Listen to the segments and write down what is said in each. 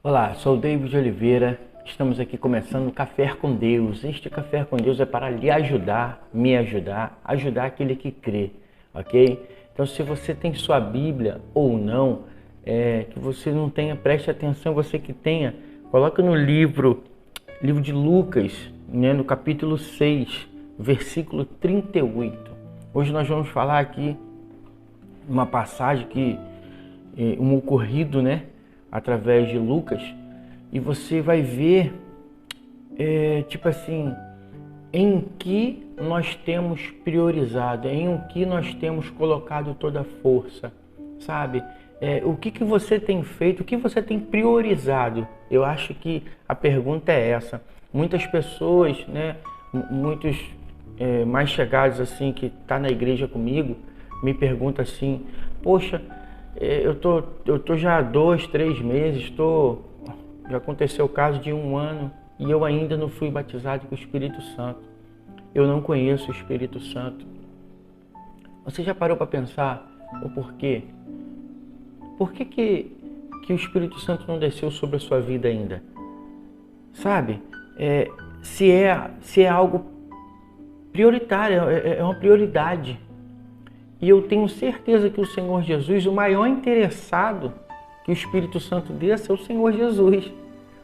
Olá, sou o David Oliveira, estamos aqui começando o Café com Deus. Este Café com Deus é para lhe ajudar, me ajudar, ajudar aquele que crê, ok? Então se você tem sua Bíblia ou não, que você não tenha, preste atenção, você que tenha, coloca no livro de Lucas, né, no capítulo 6, versículo 38. Hoje nós vamos falar aqui uma passagem que, um ocorrido, né? Através de Lucas, e você vai ver, tipo assim, em que nós temos priorizado, em o que nós temos colocado toda a força, sabe? O que você tem feito, o que você tem priorizado? Eu acho que a pergunta é essa. Muitas pessoas, né, muitos mais chegados assim, que tá na igreja comigo, me perguntam assim, poxa, eu tô já há 2, 3 meses, já aconteceu o caso de 1 ano e eu ainda não fui batizado com o Espírito Santo. Eu não conheço o Espírito Santo. Você já parou para pensar o porquê? Por que o Espírito Santo não desceu sobre a sua vida ainda? Sabe? Se é algo prioritário, é uma prioridade. E eu tenho certeza que o Senhor Jesus, o maior interessado que o Espírito Santo desça é o Senhor Jesus.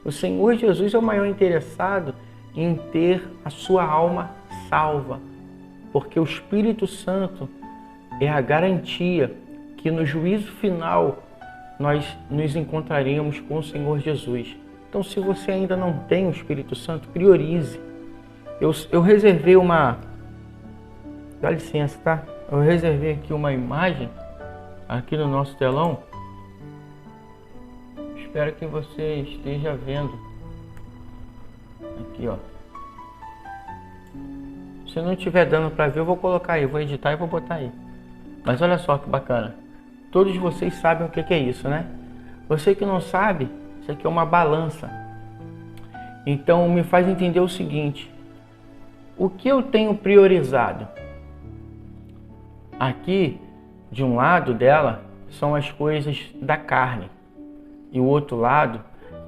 O Senhor Jesus é o maior interessado em ter a sua alma salva. Porque o Espírito Santo é a garantia que no juízo final nós nos encontraremos com o Senhor Jesus. Então, se você ainda não tem o Espírito Santo, priorize. Eu reservei uma... Dá licença, tá? Eu reservei aqui uma imagem aqui no nosso telão. Espero que você esteja vendo. Aqui, ó. Se não estiver dando para ver, eu vou colocar aí, vou editar e vou botar aí. Mas olha só que bacana. Todos vocês sabem o que é isso, né? Você que não sabe, isso aqui é uma balança. Então me faz entender o seguinte: o que eu tenho priorizado? Aqui, de um lado dela, são as coisas da carne. E o outro lado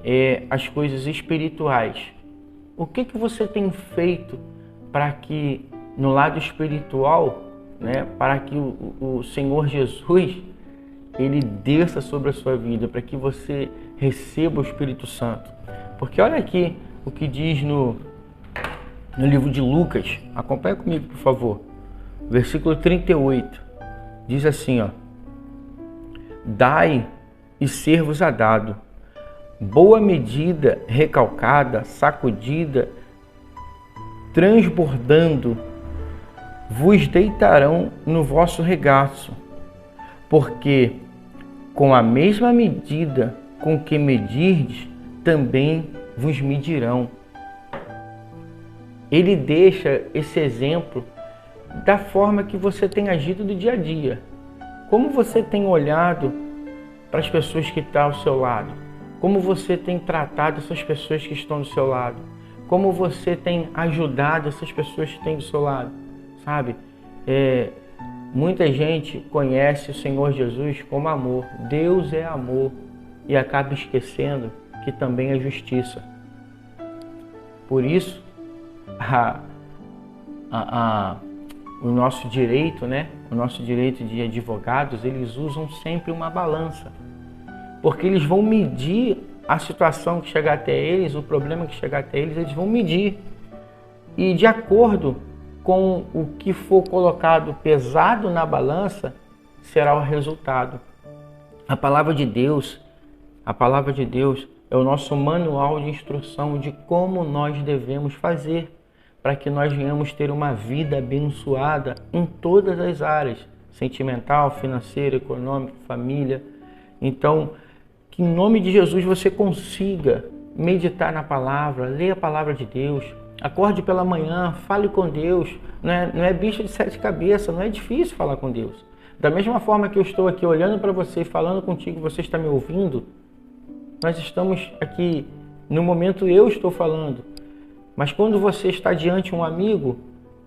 é as coisas espirituais. O que você tem feito para que, no lado espiritual, né, para que o Senhor Jesus, ele desça sobre a sua vida, para que você receba o Espírito Santo? Porque olha aqui o que diz no livro de Lucas. Acompanha comigo, por favor. Versículo 38, diz assim, ó: Dai e ser-vos-á dado, boa medida, recalcada, sacudida, transbordando, vos deitarão no vosso regaço, porque com a mesma medida com que medirdes, também vos medirão. Ele deixa esse exemplo da forma que você tem agido do dia a dia. Como você tem olhado para as pessoas que estão ao seu lado? Como você tem tratado essas pessoas que estão do seu lado? Como você tem ajudado essas pessoas que estão do seu lado? Sabe? Muita gente conhece o Senhor Jesus como amor. Deus é amor e acaba esquecendo que também é justiça. Por isso, o nosso direito, né? O nosso direito de advogados, eles usam sempre uma balança. Porque eles vão medir a situação que chegar até eles, o problema que chegar até eles, eles vão medir. E de acordo com o que for colocado pesado na balança, será o resultado. A palavra de Deus é o nosso manual de instrução de como nós devemos fazer, para que nós venhamos ter uma vida abençoada em todas as áreas, sentimental, financeira, econômica, família. Então, que em nome de Jesus você consiga meditar na palavra, ler a palavra de Deus, acorde pela manhã, fale com Deus. Não é bicho de 7 cabeças, não é difícil falar com Deus. Da mesma forma que eu estou aqui olhando para você, falando contigo, você está me ouvindo, nós estamos aqui, no momento eu estou falando. Mas quando você está diante de um amigo,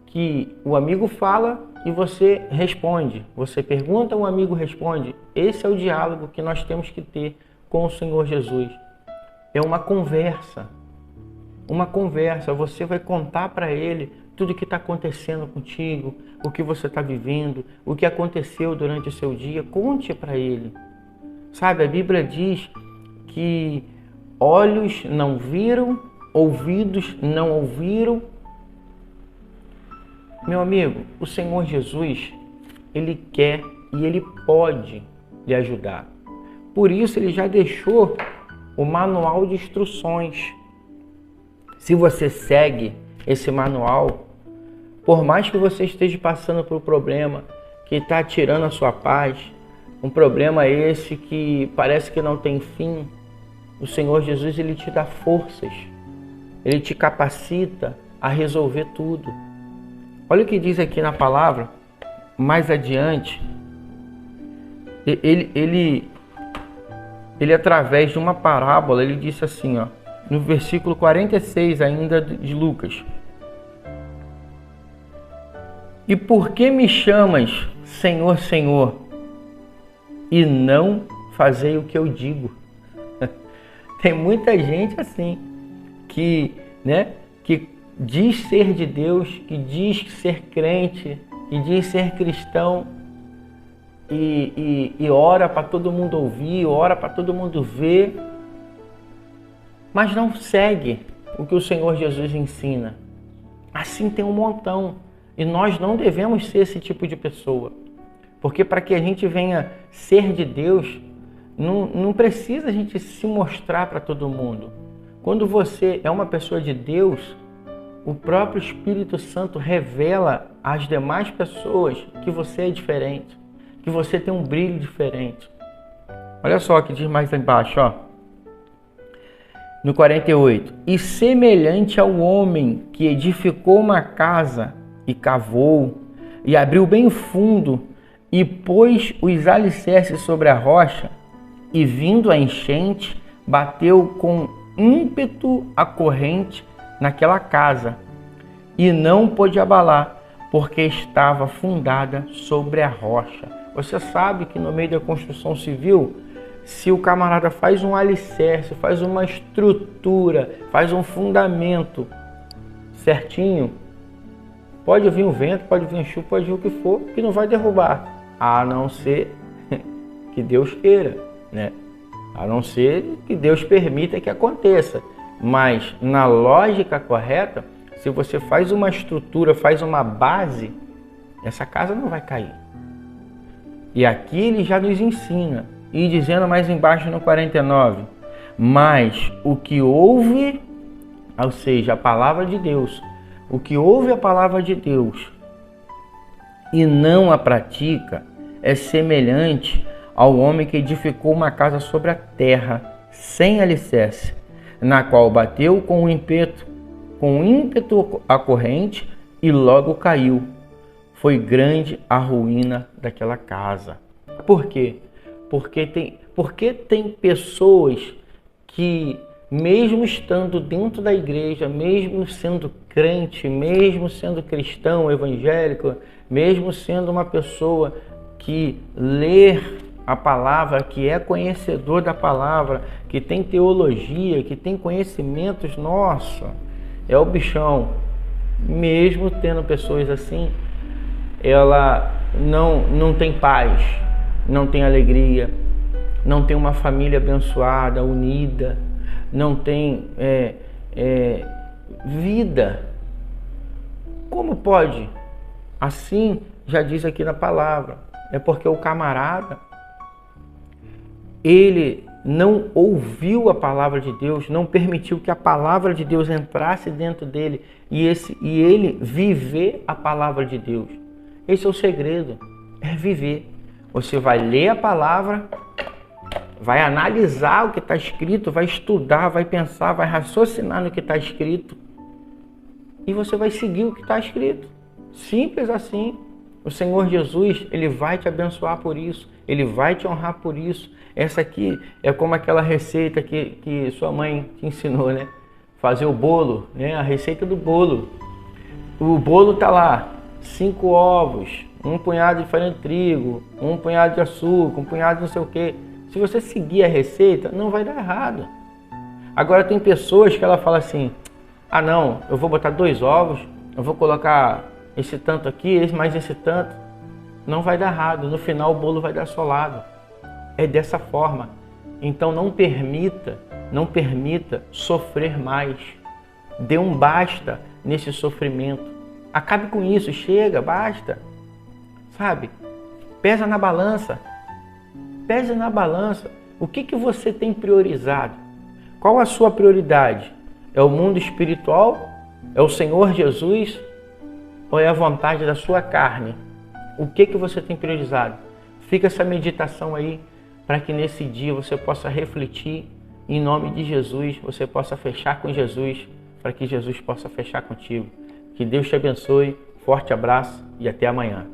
que o amigo fala e você responde, você pergunta, o amigo responde, esse é o diálogo que nós temos que ter com o Senhor Jesus. é uma conversa. Uma conversa, você vai contar para ele tudo o que está acontecendo contigo, o que você está vivendo, o que aconteceu durante o seu dia, conte para ele. Sabe, a Bíblia diz que olhos não viram, ouvidos não ouviram. Meu amigo, o Senhor Jesus, Ele quer e Ele pode lhe ajudar. Por isso Ele já deixou o manual de instruções. Se você segue esse manual, por mais que você esteja passando por um problema que está tirando a sua paz, um problema esse que parece que não tem fim, o Senhor Jesus, Ele te dá forças, Ele te capacita a resolver tudo. Olha o que diz aqui na palavra, mais adiante, ele através de uma parábola, ele disse assim, ó, no versículo 46 ainda de Lucas: e por que me chamas Senhor, Senhor, e não fazei o que eu digo? Tem muita gente assim, que diz ser de Deus, que diz ser crente, que diz ser cristão, e ora para todo mundo ouvir, ora para todo mundo ver, mas não segue o que o Senhor Jesus ensina. Assim tem um montão, e nós não devemos ser esse tipo de pessoa, porque para que a gente venha ser de Deus, não precisa a gente se mostrar para todo mundo. Quando você é uma pessoa de Deus, o próprio Espírito Santo revela às demais pessoas que você é diferente, que você tem um brilho diferente. Olha só o que diz mais lá embaixo, ó. No 48, e semelhante ao homem que edificou uma casa e cavou, e abriu bem fundo, e pôs os alicerces sobre a rocha, e vindo a enchente, bateu com ímpeto a corrente naquela casa, e não pôde abalar, porque estava fundada sobre a rocha. Você sabe que no meio da construção civil, se o camarada faz um alicerce, faz uma estrutura, faz um fundamento certinho, pode vir um vento, pode vir um chuva, pode vir o que for, que não vai derrubar, a não ser que Deus queira, né? A não ser que Deus permita que aconteça. Mas na lógica correta, se você faz uma estrutura, faz uma base, essa casa não vai cair. E aqui ele já nos ensina. E dizendo mais embaixo no 49, mas o que ouve, ou seja, a palavra de Deus, o que ouve a palavra de Deus e não a pratica, é semelhante ao homem que edificou uma casa sobre a terra, sem alicerce, na qual bateu com ímpeto a corrente e logo caiu. Foi grande a ruína daquela casa. Por quê? Porque tem pessoas que, mesmo estando dentro da igreja, mesmo sendo crente, mesmo sendo cristão, evangélico, mesmo sendo uma pessoa que lê a palavra, que é conhecedor da palavra, que tem teologia, que tem conhecimentos, nossa, é o bichão. Mesmo tendo pessoas assim, ela não tem paz, não tem alegria, não tem uma família abençoada, unida, não tem vida. Como pode? Assim, já diz aqui na palavra, é porque o camarada, ele não ouviu a palavra de Deus, não permitiu que a palavra de Deus entrasse dentro dele e ele viver a palavra de Deus. Esse é o segredo, é viver. Você vai ler a palavra, vai analisar o que está escrito, vai estudar, vai pensar, vai raciocinar no que está escrito e você vai seguir o que está escrito. Simples assim. O Senhor Jesus, Ele vai te abençoar por isso, Ele vai te honrar por isso. Essa aqui é como aquela receita que sua mãe te ensinou, né? Fazer o bolo, né? A receita do bolo. O bolo tá lá, 5 ovos, um punhado de farinha de trigo, um punhado de açúcar, um punhado de não sei o quê. Se você seguir a receita, não vai dar errado. Agora tem pessoas que ela fala assim, ah não, eu vou botar 2 ovos, eu vou colocar esse tanto aqui, mais esse tanto. Não vai dar errado, no final o bolo vai dar solado. É dessa forma. Então não permita sofrer mais. Dê um basta nesse sofrimento. Acabe com isso, chega, basta. Sabe? Pesa na balança. Pese na balança. O que você tem priorizado? Qual a sua prioridade? É o mundo espiritual? É o Senhor Jesus? Ou é a vontade da sua carne? O que você tem priorizado? Fica essa meditação aí para que nesse dia você possa refletir em nome de Jesus, você possa fechar com Jesus, para que Jesus possa fechar contigo. Que Deus te abençoe, forte abraço e até amanhã.